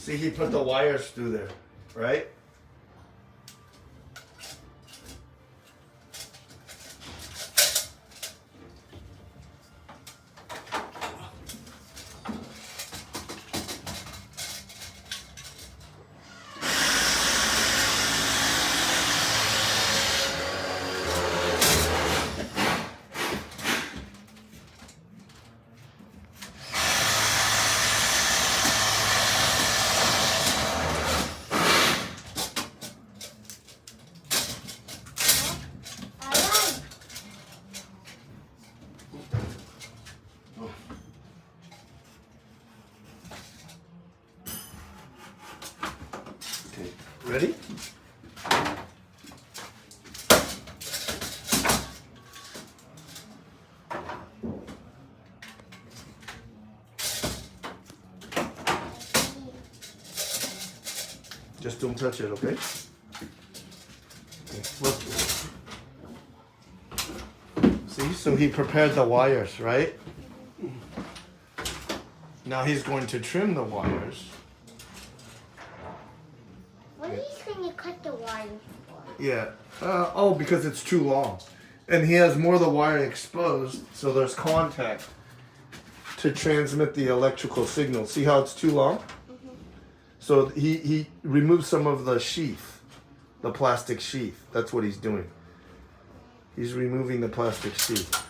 See, he put the wires through there, right? Okay, ready? Just don't touch it, okay? Look. See, so he prepared the wires, right? Now he's going to trim the wires. What are you going to cut the wires for? Yeah. Oh, because it's too long. And he has more of the wire exposed, so there's contact to transmit the electrical signal. See how it's too long? Mm-hmm. So he removed some of the sheath, the plastic sheath. That's what he's doing. He's removing the plastic sheath.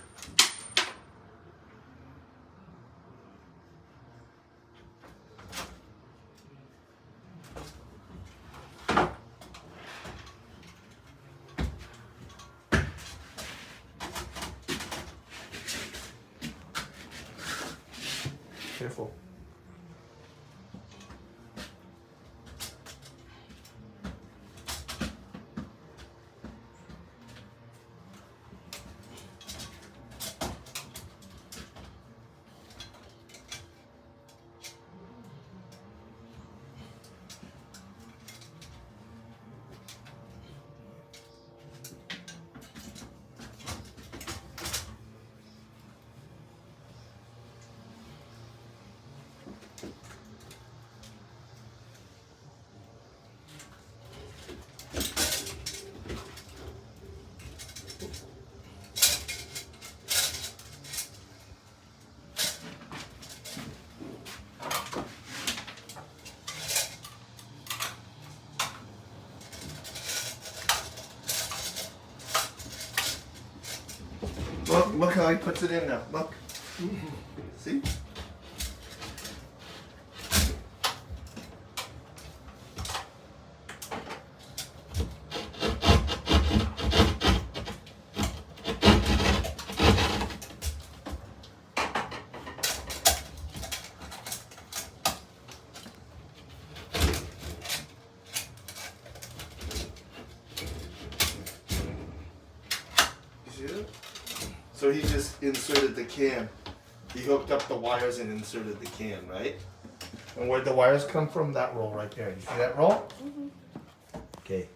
Careful. Look how he puts it in now. Look. See? See it? So he just inserted the can. He hooked up the wires and inserted the can, right? And where'd the wires come from? That roll right there. You see that roll? Mm-hmm. Okay.